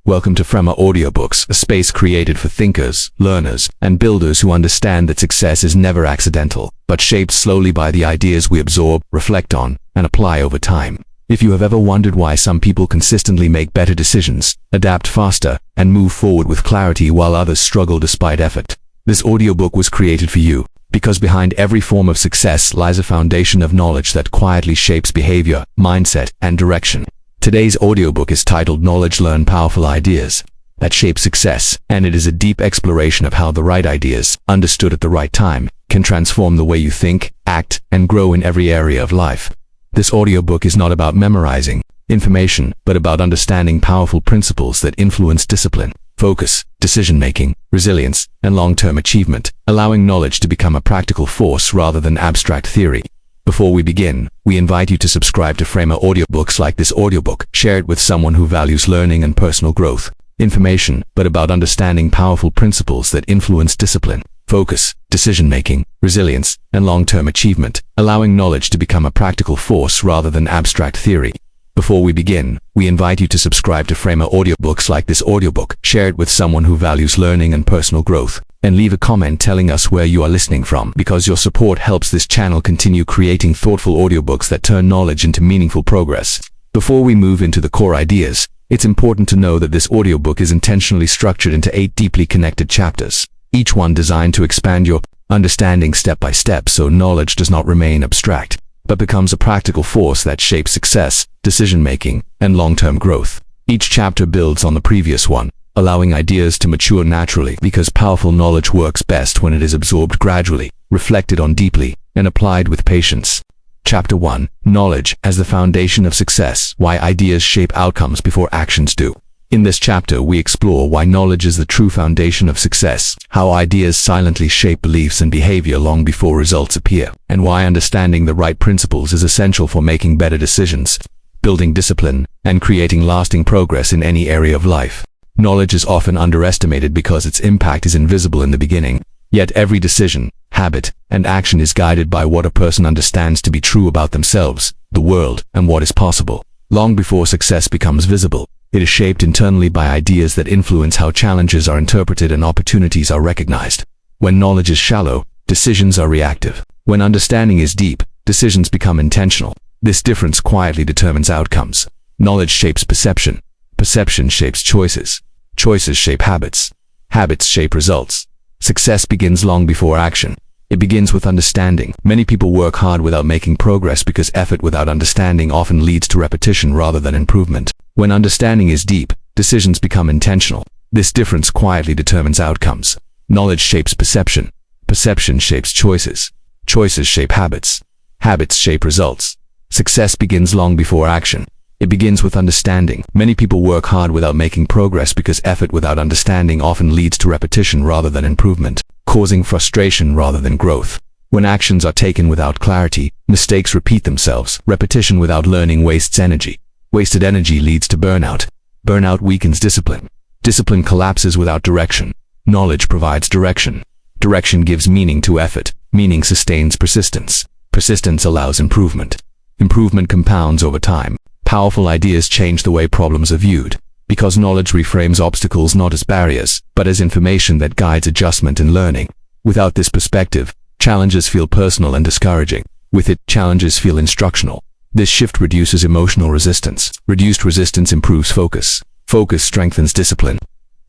Welcome to Fremma Audiobooks, a space created for thinkers, learners, and builders who understand that success is never accidental, but shaped slowly by the ideas we absorb, reflect on, and apply over time. If you have ever wondered why some people consistently make better decisions, adapt faster, and move forward with clarity while others struggle despite effort, this audiobook was created for you, because behind every form of success lies a foundation of knowledge that quietly shapes behavior, mindset, and direction. Today's audiobook is titled Knowledge Learn Powerful Ideas That Shape Success, and it is a deep exploration of how the right ideas, understood at the right time, can transform the way you think, act, and grow in every area of life. This audiobook is not about memorizing information, but about understanding powerful principles that influence discipline, focus, decision-making, resilience, and long-term achievement, allowing knowledge to become a practical force rather than abstract theory. Before we begin, we invite you to subscribe to Fremma Audiobooks. Like this audiobook, share it with someone who values learning and personal growth. Information, but about understanding powerful principles that influence discipline, focus, decision-making, resilience, and long-term achievement, allowing knowledge to become a practical force rather than abstract theory. Before we begin, we invite you to subscribe to Fremma Audiobooks. Like this audiobook, share it with someone who values learning and personal growth, and leave a comment telling us where you are listening from, because your support helps this channel continue creating thoughtful audiobooks that turn knowledge into meaningful progress. Before we move into the core ideas, it's important to know that this audiobook is intentionally structured into 8 deeply connected chapters, each one designed to expand your understanding step by step so knowledge does not remain abstract, but becomes a practical force that shapes success, decision-making, and long-term growth. Each chapter builds on the previous one, allowing ideas to mature naturally, because powerful knowledge works best when it is absorbed gradually, reflected on deeply, and applied with patience. Chapter 1. Knowledge as the Foundation of Success: Why Ideas Shape Outcomes Before Actions Do. In this chapter, we explore why knowledge is the true foundation of success, how ideas silently shape beliefs and behavior long before results appear, and why understanding the right principles is essential for making better decisions, building discipline, and creating lasting progress in any area of life. Knowledge is often underestimated because its impact is invisible in the beginning, yet every decision, habit, and action is guided by what a person understands to be true about themselves, the world, and what is possible. Long before success becomes visible, it is shaped internally by ideas that influence how challenges are interpreted and opportunities are recognized. When knowledge is shallow, decisions are reactive. When understanding is deep, decisions become intentional. This difference quietly determines outcomes. Knowledge shapes perception. Perception shapes choices. Choices shape habits. Habits shape results. Success begins long before action. It begins with understanding. Many people work hard without making progress because effort without understanding often leads to repetition rather than improvement. When understanding is deep, decisions become intentional. This difference quietly determines outcomes. Knowledge shapes perception. Perception shapes choices. Choices shape habits. Habits shape results. Success begins long before action. It begins with understanding. Many people work hard without making progress because effort without understanding often leads to repetition rather than improvement, causing frustration rather than growth. When actions are taken without clarity, mistakes repeat themselves. Repetition without learning wastes energy. Wasted energy leads to burnout. Burnout weakens discipline. Discipline collapses without direction. Knowledge provides direction. Direction gives meaning to effort. Meaning sustains persistence. Persistence allows improvement. Improvement compounds over time. Powerful ideas change the way problems are viewed, because knowledge reframes obstacles not as barriers, but as information that guides adjustment and learning. Without this perspective, challenges feel personal and discouraging. With it, challenges feel instructional. This shift reduces emotional resistance. Reduced resistance improves focus. Focus strengthens discipline.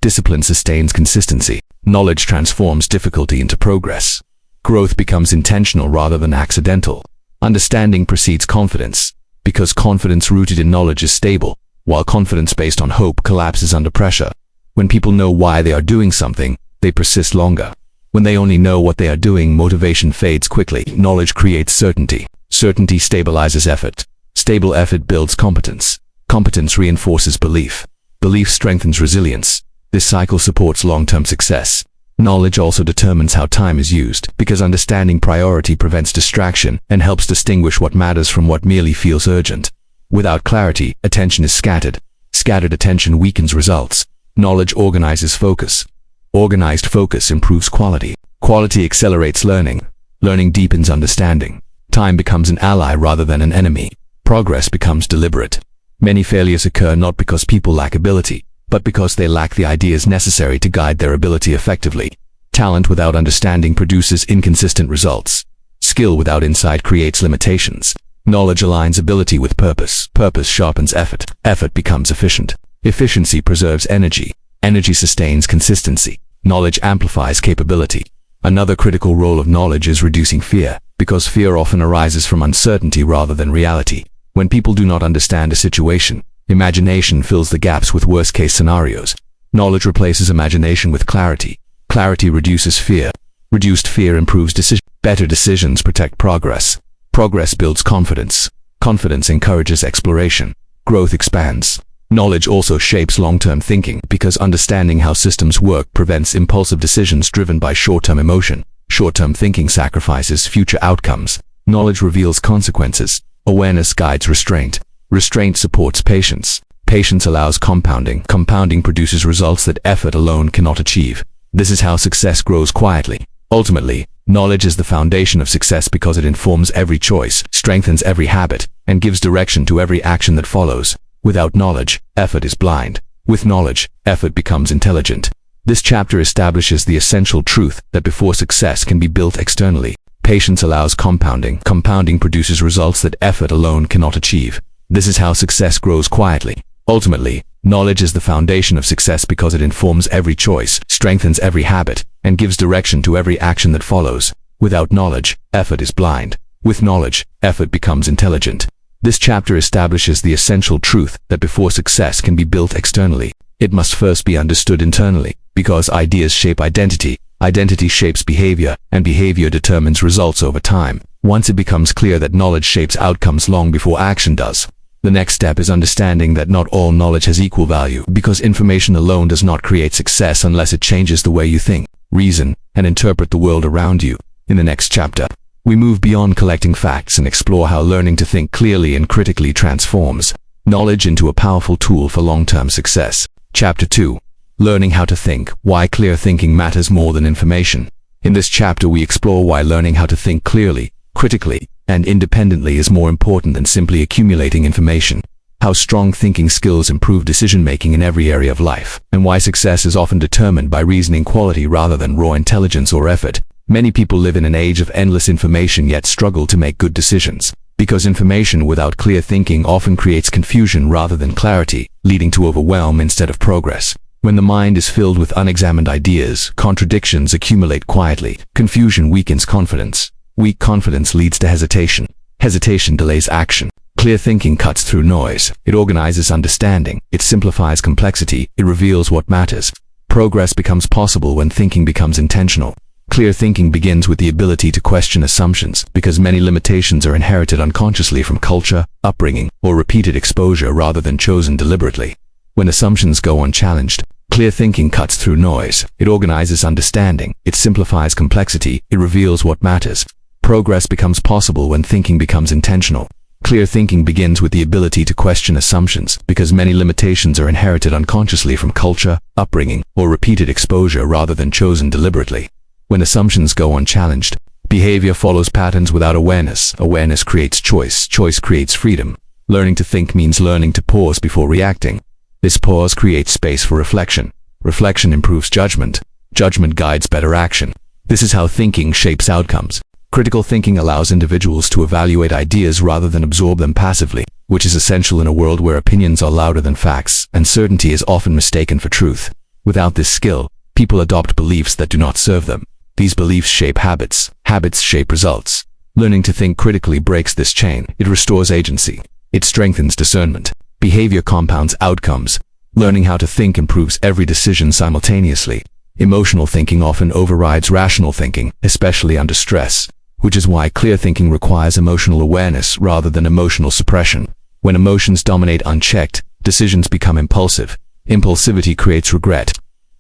Discipline sustains consistency. Knowledge transforms difficulty into progress. Growth becomes intentional rather than accidental. Understanding precedes confidence, because confidence rooted in knowledge is stable, while confidence based on hope collapses under pressure. When people know why they are doing something, they persist longer. When they only know what they are doing, motivation fades quickly. Knowledge creates certainty. Certainty stabilizes effort. Stable effort builds competence. Competence reinforces belief. Belief strengthens resilience. This cycle supports long-term success. Knowledge also determines how time is used, because understanding priority prevents distraction and helps distinguish what matters from what merely feels urgent. Without clarity, attention is scattered. Scattered attention weakens results. Knowledge organizes focus. Organized focus improves quality. Quality accelerates learning. Learning deepens understanding. Time becomes an ally rather than an enemy. Progress becomes deliberate. Many failures occur not because people lack ability, but because they lack the ideas necessary to guide their ability effectively. Talent without understanding produces inconsistent results. Skill without insight creates limitations. Knowledge aligns ability with purpose. Purpose sharpens effort. Effort becomes efficient. Efficiency preserves energy. Energy sustains consistency. Knowledge amplifies capability. Another critical role of knowledge is reducing fear, because fear often arises from uncertainty rather than reality. When people do not understand a situation, imagination fills the gaps with worst-case scenarios. Knowledge replaces imagination with clarity. Clarity reduces fear. Reduced fear improves decision. Better decisions protect progress. Progress builds confidence. Confidence encourages exploration. Growth expands. Knowledge also shapes long-term thinking, because understanding how systems work prevents impulsive decisions driven by short-term emotion. Short-term thinking sacrifices future outcomes. Knowledge reveals consequences. Awareness guides restraint. Restraint supports patience. Patience allows compounding. Compounding produces results that effort alone cannot achieve. This is how success grows quietly. Ultimately, knowledge is the foundation of success because it informs every choice, strengthens every habit, and gives direction to every action that follows. Without knowledge, effort is blind. With knowledge, effort becomes intelligent. This chapter establishes the essential truth that before success can be built externally, patience allows compounding. Compounding produces results that effort alone cannot achieve. This is how success grows quietly. Ultimately, knowledge is the foundation of success because it informs every choice, strengthens every habit, and gives direction to every action that follows. Without knowledge, effort is blind. With knowledge, effort becomes intelligent. This chapter establishes the essential truth that before success can be built externally, it must first be understood internally, because ideas shape identity, identity shapes behavior, and behavior determines results over time. Once it becomes clear that knowledge shapes outcomes long before action does, the next step is understanding that not all knowledge has equal value, because information alone does not create success unless it changes the way you think, reason, and interpret the world around you. In the next chapter, we move beyond collecting facts and explore how learning to think clearly and critically transforms knowledge into a powerful tool for long-term success. Chapter 2. Learning how to think, why clear thinking matters more than information. In this chapter we explore why learning how to think clearly, critically, and independently is more important than simply accumulating information, how strong thinking skills improve decision-making in every area of life, and why success is often determined by reasoning quality rather than raw intelligence or effort. Many people live in an age of endless information yet struggle to make good decisions, because information without clear thinking often creates confusion rather than clarity, leading to overwhelm instead of progress. When the mind is filled with unexamined ideas, contradictions accumulate quietly. Confusion weakens confidence. Weak confidence leads to hesitation. Hesitation delays action. Clear thinking cuts through noise. It organizes understanding. It simplifies complexity. It reveals what matters. Progress becomes possible when thinking becomes intentional. Clear thinking begins with the ability to question assumptions, because many limitations are inherited unconsciously from culture, upbringing, or repeated exposure rather than chosen deliberately. When assumptions go unchallenged, clear thinking cuts through noise. It organizes understanding. It simplifies complexity. It reveals what matters. Progress becomes possible when thinking becomes intentional. Clear thinking begins with the ability to question assumptions, because many limitations are inherited unconsciously from culture, upbringing, or repeated exposure rather than chosen deliberately. When assumptions go unchallenged, behavior follows patterns without awareness. Awareness creates choice. Choice creates freedom. Learning to think means learning to pause before reacting. This pause creates space for reflection. Reflection improves judgment. Judgment guides better action. This is how thinking shapes outcomes. Critical thinking allows individuals to evaluate ideas rather than absorb them passively, which is essential in a world where opinions are louder than facts, and certainty is often mistaken for truth. Without this skill, people adopt beliefs that do not serve them. These beliefs shape habits. Habits shape results. Learning to think critically breaks this chain. It restores agency. It strengthens discernment. Behavior compounds outcomes. Learning how to think improves every decision simultaneously. Emotional thinking often overrides rational thinking, especially under stress, which is why clear thinking requires emotional awareness rather than emotional suppression. When emotions dominate unchecked, decisions become impulsive. Impulsivity creates regret.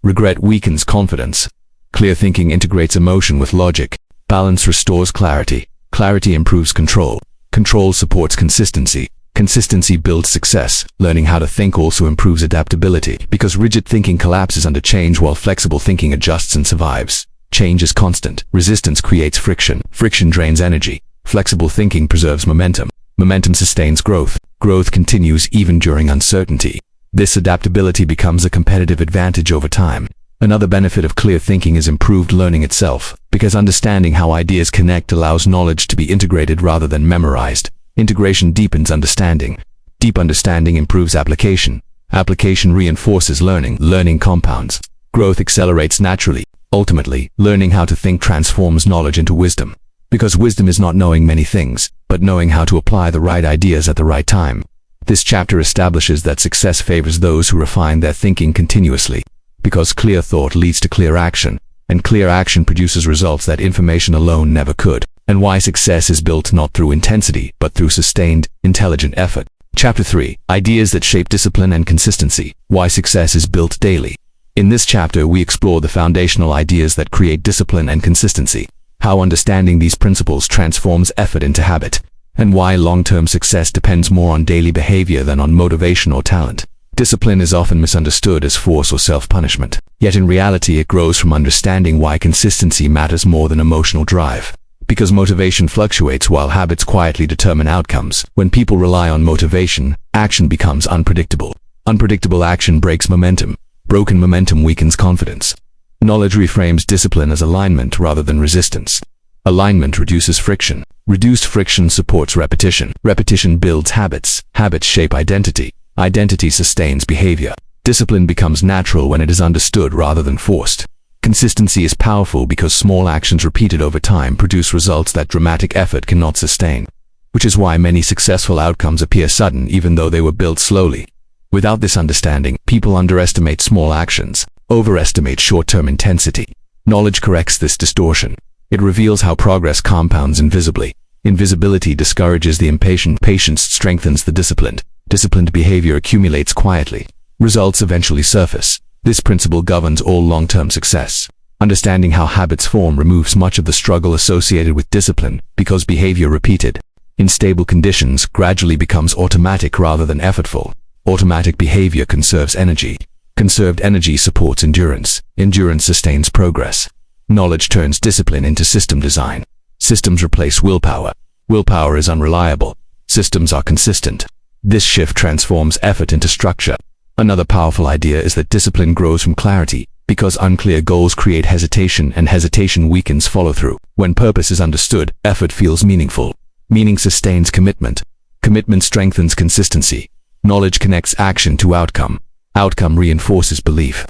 Regret weakens confidence. Clear thinking integrates emotion with logic. Balance restores clarity. Clarity improves control. Control supports consistency. Consistency builds success. Learning how to think also improves adaptability, because rigid thinking collapses under change while flexible thinking adjusts and survives. Change is constant. Resistance creates friction. Friction drains energy. Flexible thinking preserves momentum. Momentum sustains growth. Growth continues even during uncertainty. This adaptability becomes a competitive advantage over time. Another benefit of clear thinking is improved learning itself, because understanding how ideas connect allows knowledge to be integrated rather than memorized. Integration deepens understanding. Deep understanding improves application. Application reinforces learning. Learning compounds. Growth accelerates naturally. Ultimately, learning how to think transforms knowledge into wisdom. Because wisdom is not knowing many things, but knowing how to apply the right ideas at the right time. This chapter establishes that success favors those who refine their thinking continuously. Because clear thought leads to clear action, and clear action produces results that information alone never could. And why success is built not through intensity, but through sustained, intelligent effort. Chapter 3. Ideas that shape discipline and consistency. Why success is built daily. In this chapter, we explore the foundational ideas that create discipline and consistency, how understanding these principles transforms effort into habit, and why long-term success depends more on daily behavior than on motivation or talent. Discipline is often misunderstood as force or self-punishment, yet in reality it grows from understanding why consistency matters more than emotional drive. Because motivation fluctuates while habits quietly determine outcomes. When people rely on motivation, action becomes unpredictable. Unpredictable action breaks momentum. Broken momentum weakens confidence. Knowledge reframes discipline as alignment rather than resistance. Alignment reduces friction. Reduced friction supports repetition. Repetition builds habits. Habits shape identity. Identity sustains behavior. Discipline becomes natural when it is understood rather than forced. Consistency is powerful because small actions repeated over time produce results that dramatic effort cannot sustain, which is why many successful outcomes appear sudden even though they were built slowly. Without this understanding, people underestimate small actions, overestimate short-term intensity. Knowledge corrects this distortion. It reveals how progress compounds invisibly. Invisibility discourages the impatient. Patience strengthens the disciplined. Disciplined behavior accumulates quietly. Results eventually surface. This principle governs all long-term success. Understanding how habits form removes much of the struggle associated with discipline, because behavior repeated in stable conditions gradually becomes automatic rather than effortful. Automatic behavior conserves energy. Conserved energy supports endurance. Endurance sustains progress. Knowledge turns discipline into system design. Systems replace willpower. Willpower is unreliable. Systems are consistent. This shift transforms effort into structure. Another powerful idea is that discipline grows from clarity, because unclear goals create hesitation and hesitation weakens follow-through. When purpose is understood, effort feels meaningful. Meaning sustains commitment. Commitment strengthens consistency. Knowledge connects action to outcome. Outcome reinforces belief.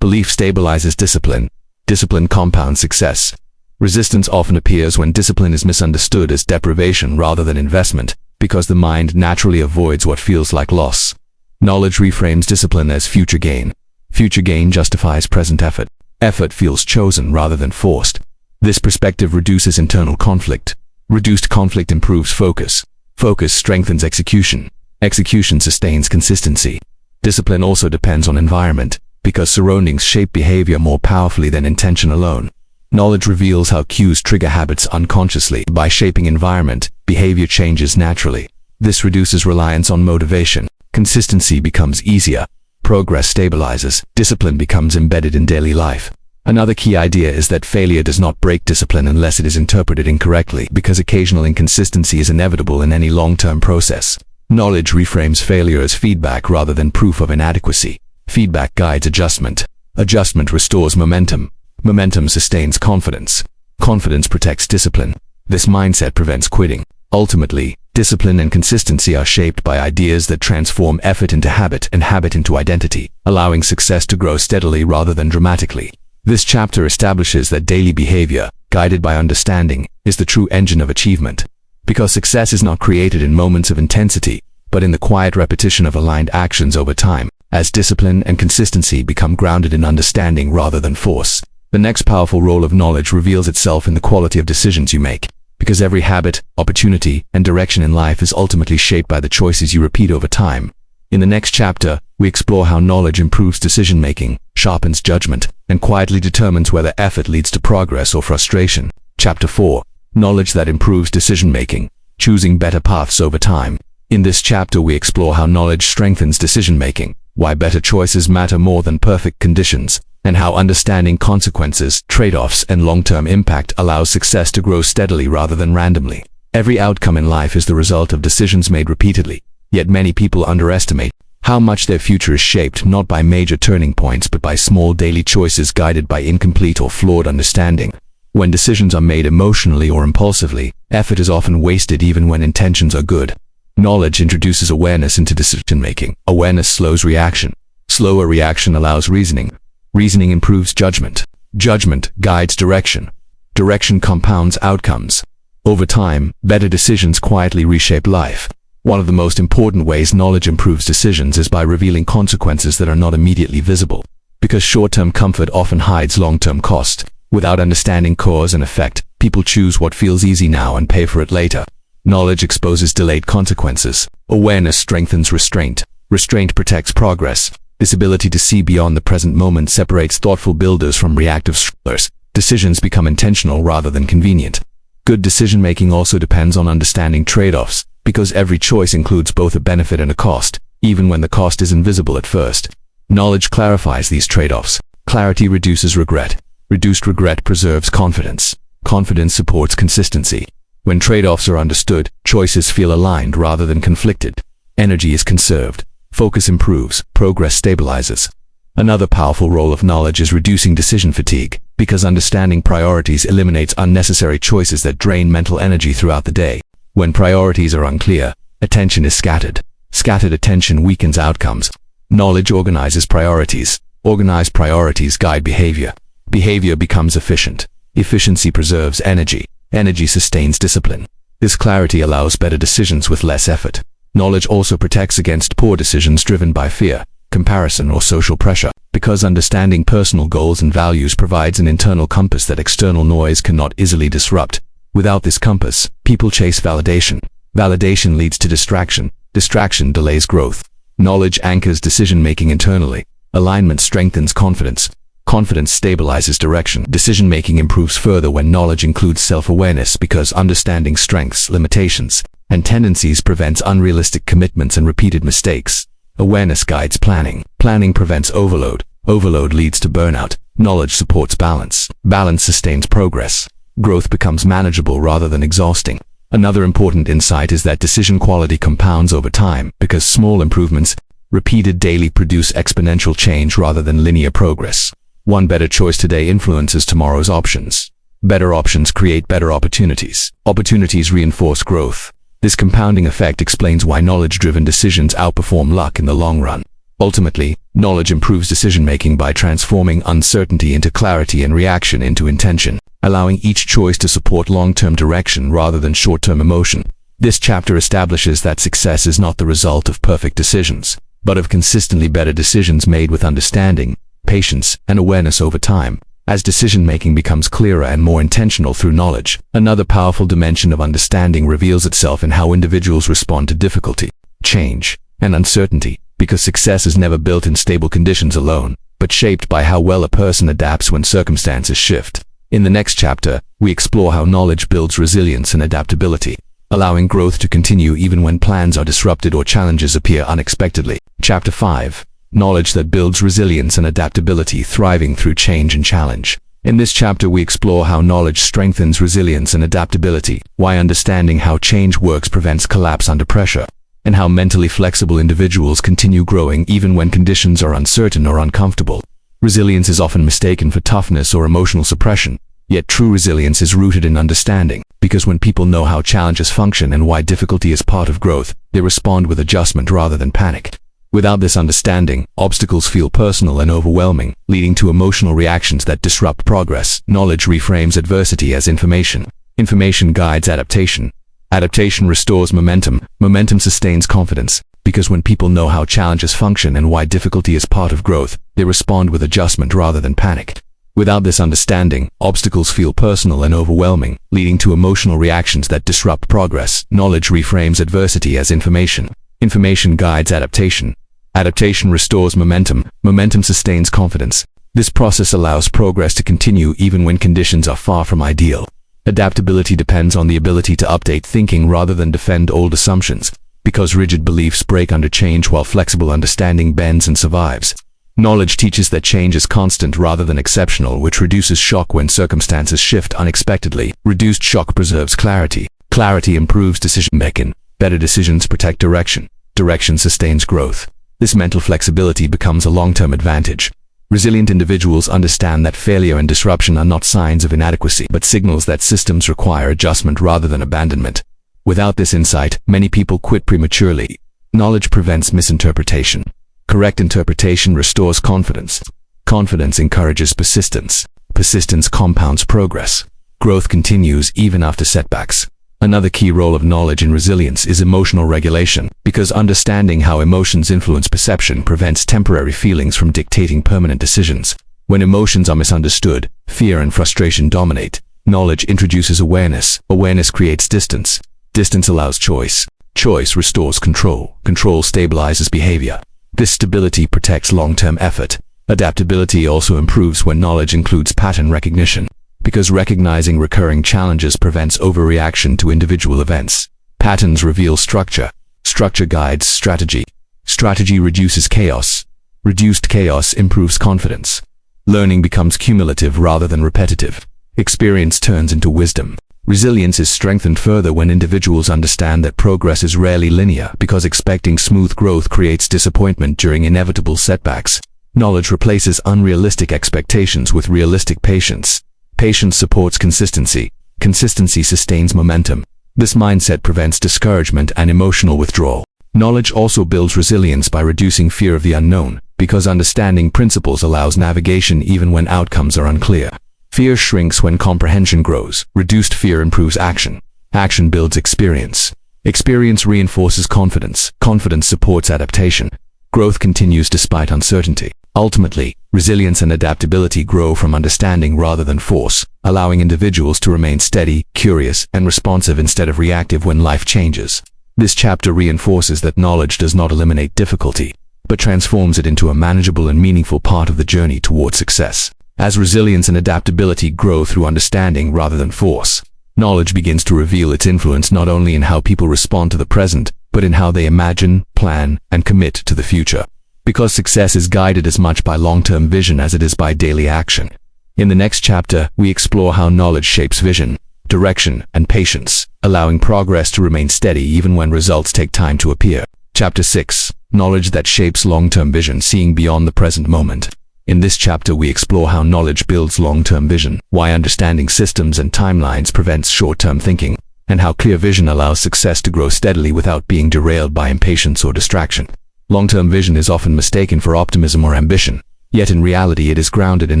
Belief stabilizes discipline. Discipline compounds success. Resistance often appears when discipline is misunderstood as deprivation rather than investment, because the mind naturally avoids what feels like loss. Knowledge reframes discipline as future gain. Future gain justifies present effort. Effort feels chosen rather than forced. This perspective reduces internal conflict. Reduced conflict improves focus. Focus strengthens execution. Execution sustains consistency. Discipline also depends on environment, because surroundings shape behavior more powerfully than intention alone. Knowledge reveals how cues trigger habits unconsciously. By shaping environment, behavior changes naturally. This reduces reliance on motivation. Consistency becomes easier. Progress stabilizes. Discipline becomes embedded in daily life. Another key idea is that failure does not break discipline unless it is interpreted incorrectly, because occasional inconsistency is inevitable in any long-term process. Knowledge reframes failure as feedback rather than proof of inadequacy. Feedback guides adjustment. Adjustment restores momentum. Momentum sustains confidence. Confidence protects discipline. This mindset prevents quitting. Ultimately, discipline and consistency are shaped by ideas that transform effort into habit and habit into identity, allowing success to grow steadily rather than dramatically. This chapter establishes that daily behavior, guided by understanding, is the true engine of achievement. Because success is not created in moments of intensity, but in the quiet repetition of aligned actions over time, as discipline and consistency become grounded in understanding rather than force. The next powerful role of knowledge reveals itself in the quality of decisions you make, because every habit, opportunity, and direction in life is ultimately shaped by the choices you repeat over time. In the next chapter, we explore how knowledge improves decision-making, sharpens judgment, and quietly determines whether effort leads to progress or frustration. Chapter 4. Knowledge that improves decision-making, choosing better paths over time. In this chapter, we explore how knowledge strengthens decision-making, why better choices matter more than perfect conditions, and how understanding consequences, trade-offs, and long-term impact allows success to grow steadily rather than randomly. Every outcome in life is the result of decisions made repeatedly, yet many people underestimate how much their future is shaped not by major turning points but by small daily choices guided by incomplete or flawed understanding. When decisions are made emotionally or impulsively, effort is often wasted even when intentions are good. Knowledge introduces awareness into decision-making. Awareness slows reaction. Slower reaction allows reasoning. Reasoning improves judgment. Judgment guides direction. Direction compounds outcomes. Over time, better decisions quietly reshape life. One of the most important ways knowledge improves decisions is by revealing consequences that are not immediately visible. Because short-term comfort often hides long-term cost. Without understanding cause and effect, people choose what feels easy now and pay for it later. Knowledge exposes delayed consequences. Awareness strengthens restraint. Restraint protects progress. This ability to see beyond the present moment separates thoughtful builders from reactive strugglers. Decisions become intentional rather than convenient. Good decision-making also depends on understanding trade-offs, because every choice includes both a benefit and a cost, even when the cost is invisible at first. Knowledge clarifies these trade-offs. Clarity reduces regret. Reduced regret preserves confidence. Confidence supports consistency. When trade-offs are understood, choices feel aligned rather than conflicted. Energy is conserved. Focus improves. Progress stabilizes. Another powerful role of knowledge is reducing decision fatigue, because understanding priorities eliminates unnecessary choices that drain mental energy throughout the day. When priorities are unclear, attention is scattered. Scattered attention weakens outcomes. Knowledge organizes priorities. Organized priorities guide behavior. Behavior becomes efficient. Efficiency preserves energy. Energy sustains discipline. This clarity allows better decisions with less effort. Knowledge also protects against poor decisions driven by fear, comparison, or social pressure, because understanding personal goals and values provides an internal compass that external noise cannot easily disrupt. Without this compass, people chase validation. Validation leads to distraction. Distraction delays growth. Knowledge anchors decision-making internally. Alignment strengthens confidence. Confidence stabilizes direction. Decision-making improves further when knowledge includes self-awareness, because understanding strengths, limitations, and tendencies prevents unrealistic commitments and repeated mistakes. Awareness guides planning. Planning prevents overload. Overload leads to burnout. Knowledge supports balance. Balance sustains progress. Growth becomes manageable rather than exhausting. Another important insight is that decision quality compounds over time, because small improvements, repeated daily, produce exponential change rather than linear progress. One better choice today influences tomorrow's options. Better options create better opportunities. Opportunities reinforce growth. This compounding effect explains why knowledge-driven decisions outperform luck in the long run. Ultimately, knowledge improves decision-making by transforming uncertainty into clarity and reaction into intention, allowing each choice to support long-term direction rather than short-term emotion. This chapter establishes that success is not the result of perfect decisions, but of consistently better decisions made with understanding, patience, and awareness over time. As decision-making becomes clearer and more intentional through knowledge, another powerful dimension of understanding reveals itself in how individuals respond to difficulty, change, and uncertainty, because success is never built in stable conditions alone, but shaped by how well a person adapts when circumstances shift. In the next chapter, we explore how knowledge builds resilience and adaptability, allowing growth to continue even when plans are disrupted or challenges appear unexpectedly. Chapter 5. Knowledge that builds resilience and adaptability, thriving through change and challenge. In this chapter we explore how knowledge strengthens resilience and adaptability, why understanding how change works prevents collapse under pressure, and how mentally flexible individuals continue growing even when conditions are uncertain or uncomfortable. Resilience is often mistaken for toughness or emotional suppression, yet true resilience is rooted in understanding, because when people know how challenges function and why difficulty is part of growth, they respond with adjustment rather than panic. Without this understanding, obstacles feel personal and overwhelming, leading to emotional reactions that disrupt progress. Knowledge reframes adversity as information. Information guides adaptation. Adaptation restores momentum. Momentum sustains confidence, because when people know how challenges function and why difficulty is part of growth, they respond with adjustment rather than panic. Without this understanding, obstacles feel personal and overwhelming, leading to emotional reactions that disrupt progress. Knowledge reframes adversity as information. Information guides adaptation. Adaptation restores momentum. Momentum sustains confidence. This process allows progress to continue even when conditions are far from ideal. Adaptability depends on the ability to update thinking rather than defend old assumptions, because rigid beliefs break under change while flexible understanding bends and survives. Knowledge teaches that change is constant rather than exceptional, which reduces shock when circumstances shift unexpectedly. Reduced shock preserves clarity. Clarity improves decision-making. Better decisions protect direction. Direction sustains growth. This mental flexibility becomes a long-term advantage. Resilient individuals understand that failure and disruption are not signs of inadequacy, but signals that systems require adjustment rather than abandonment. Without this insight, many people quit prematurely. Knowledge prevents misinterpretation. Correct interpretation restores confidence. Confidence encourages persistence. Persistence compounds progress. Growth continues even after setbacks. Another key role of knowledge in resilience is emotional regulation, because understanding how emotions influence perception prevents temporary feelings from dictating permanent decisions. When emotions are misunderstood, fear and frustration dominate. Knowledge introduces awareness. Awareness creates distance. Distance allows choice. Choice restores control. Control stabilizes behavior. This stability protects long-term effort. Adaptability also improves when knowledge includes pattern recognition, because recognizing recurring challenges prevents overreaction to individual events. Patterns reveal structure. Structure guides strategy. Strategy reduces chaos. Reduced chaos improves confidence. Learning becomes cumulative rather than repetitive. Experience turns into wisdom. Resilience is strengthened further when individuals understand that progress is rarely linear, because expecting smooth growth creates disappointment during inevitable setbacks. Knowledge replaces unrealistic expectations with realistic patience. Patience supports consistency. Consistency sustains momentum. This mindset prevents discouragement and emotional withdrawal. Knowledge also builds resilience by reducing fear of the unknown, because understanding principles allows navigation even when outcomes are unclear. Fear shrinks when comprehension grows. Reduced fear improves action. Action builds experience. Experience reinforces confidence. Confidence supports adaptation. Growth continues despite uncertainty. Ultimately, resilience and adaptability grow from understanding rather than force, allowing individuals to remain steady, curious, and responsive instead of reactive when life changes. This chapter reinforces that knowledge does not eliminate difficulty, but transforms it into a manageable and meaningful part of the journey toward success. As resilience and adaptability grow through understanding rather than force, knowledge begins to reveal its influence not only in how people respond to the present, but in how they imagine, plan, and commit to the future. Because success is guided as much by long-term vision as it is by daily action. In the next chapter, we explore how knowledge shapes vision, direction, and patience, allowing progress to remain steady even when results take time to appear. Chapter 6. Knowledge that shapes long-term vision, seeing beyond the present moment. In this chapter, we explore how knowledge builds long-term vision, why understanding systems and timelines prevents short-term thinking, and how clear vision allows success to grow steadily without being derailed by impatience or distraction. Long-term vision is often mistaken for optimism or ambition, yet in reality it is grounded in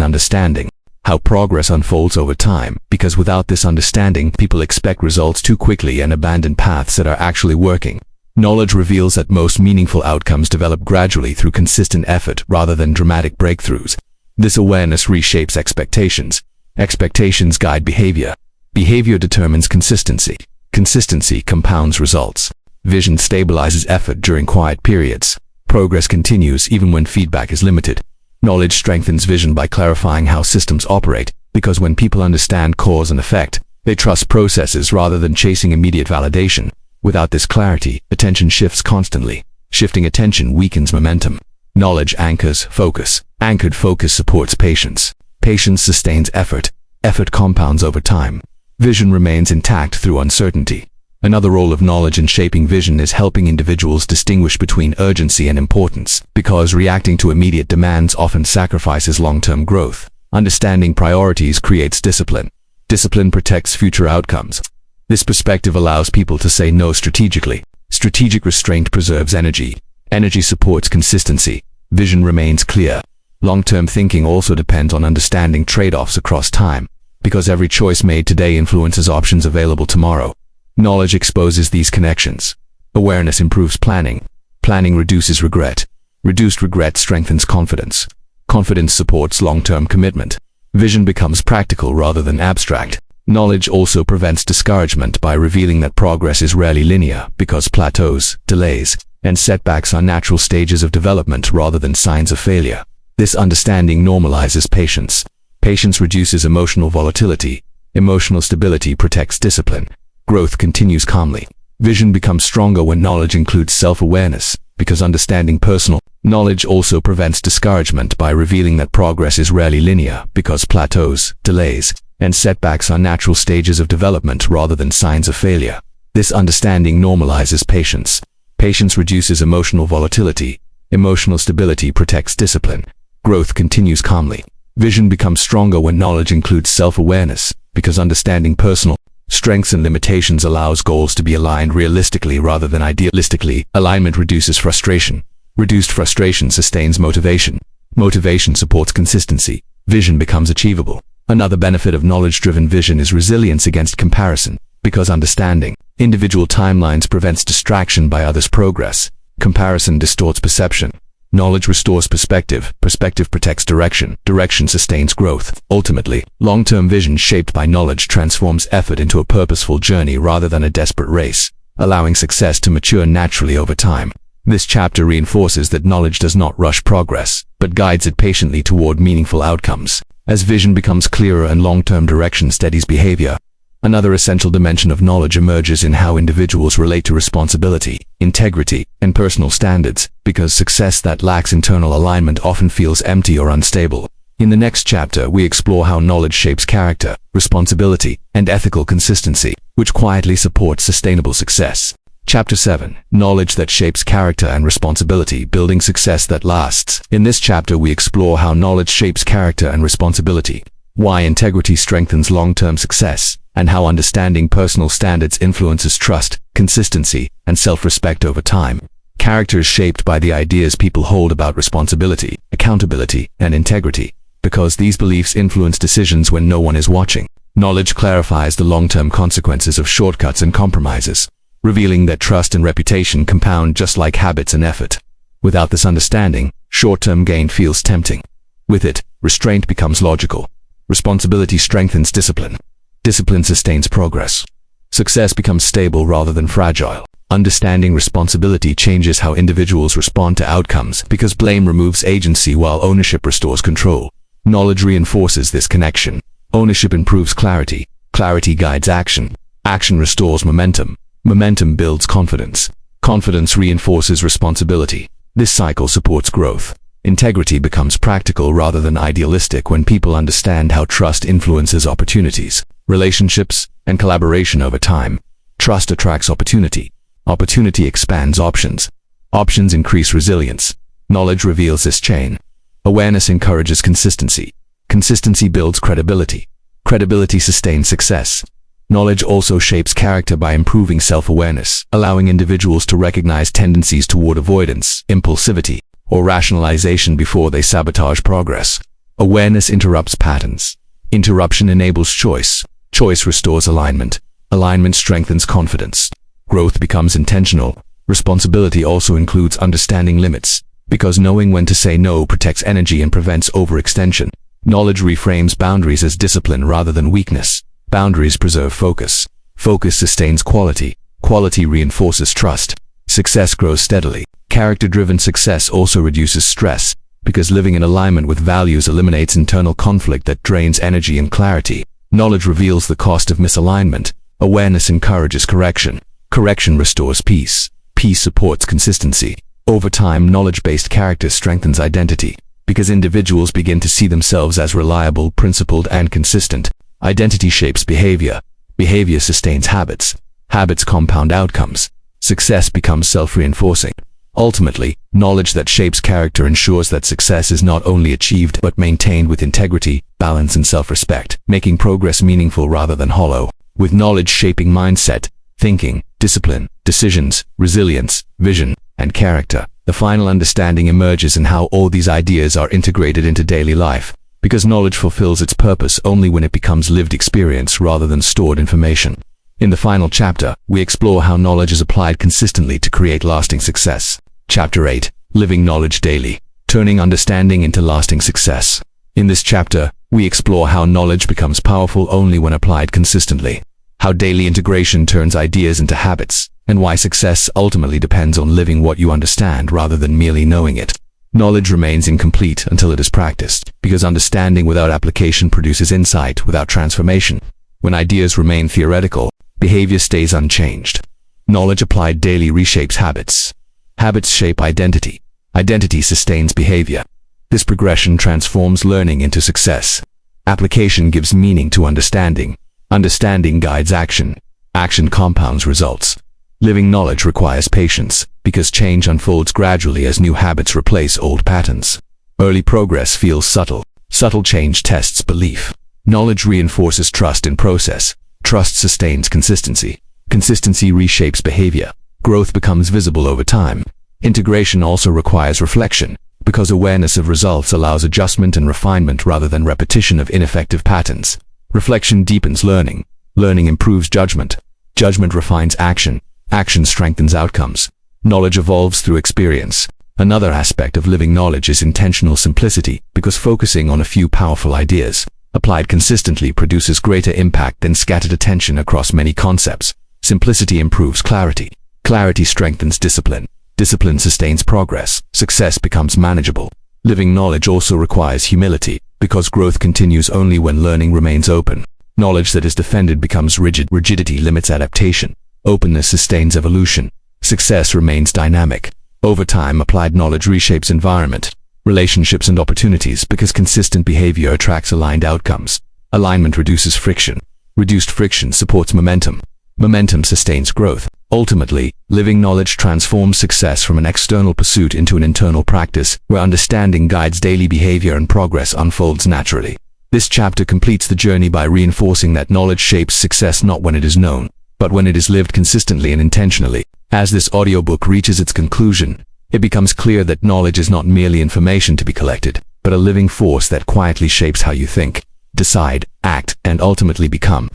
understanding how progress unfolds over time, because without this understanding, people expect results too quickly and abandon paths that are actually working. Knowledge reveals that most meaningful outcomes develop gradually through consistent effort rather than dramatic breakthroughs. This awareness reshapes expectations. Expectations guide behavior. Behavior determines consistency. Consistency compounds results. Vision stabilizes effort during quiet periods. Progress continues even when feedback is limited. Knowledge strengthens vision by clarifying how systems operate, because when people understand cause and effect, they trust processes rather than chasing immediate validation. Without this clarity, attention shifts constantly. Shifting attention weakens momentum. Knowledge anchors focus. Anchored focus supports patience. Patience sustains effort. Effort compounds over time. Vision remains intact through uncertainty. Another role of knowledge in shaping vision is helping individuals distinguish between urgency and importance, because reacting to immediate demands often sacrifices long-term growth. Understanding priorities creates discipline. Discipline protects future outcomes. This perspective allows people to say no strategically. Strategic restraint preserves energy. Energy supports consistency. Vision remains clear. Long-term thinking also depends on understanding trade-offs across time, because every choice made today influences options available tomorrow. Knowledge exposes these connections. Awareness improves planning. Planning reduces regret. Reduced regret strengthens confidence. Confidence supports long-term commitment. Vision becomes practical rather than abstract. Knowledge also prevents discouragement by revealing that progress is rarely linear, because plateaus, delays, and setbacks are natural stages of development rather than signs of failure. This understanding normalizes patience. Patience reduces emotional volatility. Emotional stability protects discipline. Growth continues calmly. Vision becomes stronger when knowledge includes self-awareness, because understanding personal knowledge also prevents discouragement by revealing that progress is rarely linear, because plateaus, delays, and setbacks are natural stages of development rather than signs of failure. This understanding normalizes patience. Patience reduces emotional volatility. Emotional stability protects discipline. Growth continues calmly. Vision becomes stronger when knowledge includes self-awareness, because understanding personal strengths and limitations allows goals to be aligned realistically rather than idealistically. Alignment reduces frustration. Reduced frustration sustains motivation. Motivation supports consistency. Vision becomes achievable. Another benefit of knowledge-driven vision is resilience against comparison, because understanding individual timelines prevents distraction by others' progress. Comparison distorts perception. Knowledge restores perspective. Perspective protects direction. Direction sustains growth. Ultimately, long-term vision shaped by knowledge transforms effort into a purposeful journey rather than a desperate race, allowing success to mature naturally over time. This chapter reinforces that knowledge does not rush progress, but guides it patiently toward meaningful outcomes. As vision becomes clearer and long-term direction steadies behavior, another essential dimension of knowledge emerges in how individuals relate to responsibility, integrity, and personal standards, because success that lacks internal alignment often feels empty or unstable. In the next chapter, we explore how knowledge shapes character, responsibility, and ethical consistency, which quietly supports sustainable success. Chapter 7. Knowledge that shapes character and responsibility, building success that lasts. In this chapter, we explore how knowledge shapes character and responsibility, why integrity strengthens long-term success, and how understanding personal standards influences trust, consistency, and self-respect over time. Character is shaped by the ideas people hold about responsibility, accountability, and integrity, because these beliefs influence decisions when no one is watching. Knowledge clarifies the long-term consequences of shortcuts and compromises, revealing that trust and reputation compound just like habits and effort. Without this understanding, short-term gain feels tempting. With it, restraint becomes logical. Responsibility strengthens discipline. Discipline sustains progress. Success becomes stable rather than fragile. Understanding responsibility changes how individuals respond to outcomes, because blame removes agency while ownership restores control. Knowledge reinforces this connection. Ownership improves clarity. Clarity guides action. Action restores momentum. Momentum builds confidence. Confidence reinforces responsibility. This cycle supports growth. Integrity becomes practical rather than idealistic when people understand how trust influences opportunities, relationships, and collaboration over time. Trust attracts opportunity. Opportunity expands options. Options increase resilience. Knowledge reveals this chain. Awareness encourages consistency. Consistency builds credibility. Credibility sustains success. Knowledge also shapes character by improving self-awareness, allowing individuals to recognize tendencies toward avoidance, impulsivity, or rationalization before they sabotage progress. Awareness interrupts patterns. Interruption enables choice. Choice restores alignment. Alignment strengthens confidence. Growth becomes intentional. Responsibility also includes understanding limits, because knowing when to say no protects energy and prevents overextension. Knowledge reframes boundaries as discipline rather than weakness. Boundaries preserve focus. Focus sustains quality. Quality reinforces trust. Success grows steadily. Character-driven success also reduces stress, because living in alignment with values eliminates internal conflict that drains energy and clarity. Knowledge reveals the cost of misalignment. Awareness encourages correction. Correction restores peace. Peace supports consistency. Over time, knowledge-based character strengthens identity, because individuals begin to see themselves as reliable, principled, and consistent. Identity shapes behavior. Behavior sustains habits. Habits compound outcomes. Success becomes self-reinforcing. Ultimately, knowledge that shapes character ensures that success is not only achieved but maintained with integrity, balance, and self-respect, making progress meaningful rather than hollow. With knowledge shaping mindset, thinking, discipline, decisions, resilience, vision, and character, the final understanding emerges in how all these ideas are integrated into daily life, because knowledge fulfills its purpose only when it becomes lived experience rather than stored information. In the final chapter, we explore how knowledge is applied consistently to create lasting success. Chapter 8. Living knowledge daily, turning understanding into lasting success. In this chapter, we explore how knowledge becomes powerful only when applied consistently, how daily integration turns ideas into habits, and why success ultimately depends on living what you understand rather than merely knowing it. Knowledge remains incomplete until it is practiced, because understanding without application produces insight without transformation. When ideas remain theoretical, behavior stays unchanged. Knowledge applied daily reshapes habits. Habits shape identity. Identity sustains behavior. This progression transforms learning into success. Application gives meaning to understanding. Understanding guides action. Action compounds results. Living knowledge requires patience. because change unfolds gradually as new habits replace old patterns. Early progress feels subtle. Subtle change tests belief. Knowledge reinforces trust in process. Trust sustains consistency. Consistency reshapes behavior. Growth becomes visible over time. Integration also requires reflection, because awareness of results allows adjustment and refinement rather than repetition of ineffective patterns. Reflection deepens learning. Learning improves judgment. Judgment refines action. Action strengthens outcomes. Knowledge evolves through experience. Another aspect of living knowledge is intentional simplicity, because focusing on a few powerful ideas, applied consistently, produces greater impact than scattered attention across many concepts. Simplicity improves clarity. Clarity strengthens discipline. Discipline sustains progress. Success becomes manageable. Living knowledge also requires humility, because growth continues only when learning remains open. Knowledge that is defended becomes rigid. Rigidity limits adaptation. Openness sustains evolution. Success remains dynamic. Over time, applied knowledge reshapes environment, relationships and opportunities, because consistent behavior attracts aligned outcomes. Alignment reduces friction. Reduced friction supports momentum. Momentum sustains growth. Ultimately, living knowledge transforms success from an external pursuit into an internal practice, where understanding guides daily behavior and progress unfolds naturally. This chapter completes the journey by reinforcing that knowledge shapes success not when it is known, but when it is lived consistently and intentionally. As this audiobook reaches its conclusion, it becomes clear that knowledge is not merely information to be collected, but a living force that quietly shapes how you think, decide, act, and ultimately become.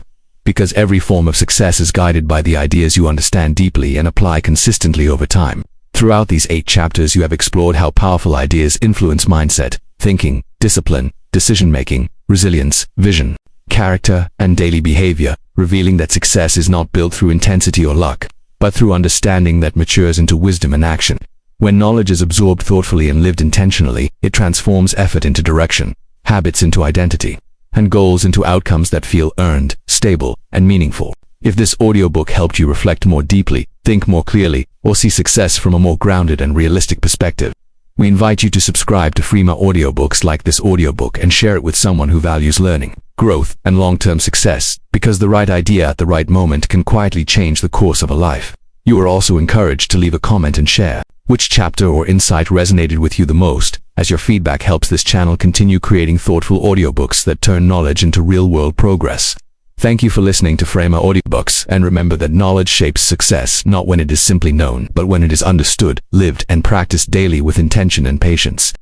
Because every form of success is guided by the ideas you understand deeply and apply consistently over time. Throughout these 8 chapters, you have explored how powerful ideas influence mindset, thinking, discipline, decision-making, resilience, vision, character, and daily behavior, revealing that success is not built through intensity or luck, but through understanding that matures into wisdom and action. When knowledge is absorbed thoughtfully and lived intentionally, it transforms effort into direction, habits into identity, and goals into outcomes that feel earned, stable, and meaningful. If this audiobook helped you reflect more deeply, think more clearly, or see success from a more grounded and realistic perspective, we invite you to subscribe to Freema audiobooks like this audiobook and share it with someone who values learning, growth, and long-term success, because the right idea at the right moment can quietly change the course of a life. You are also encouraged to leave a comment and share which chapter or insight resonated with you the most, as your feedback helps this channel continue creating thoughtful audiobooks that turn knowledge into real-world progress. Thank you for listening to Freema Audiobooks, and remember that knowledge shapes success not when it is simply known, but when it is understood, lived, and practiced daily with intention and patience.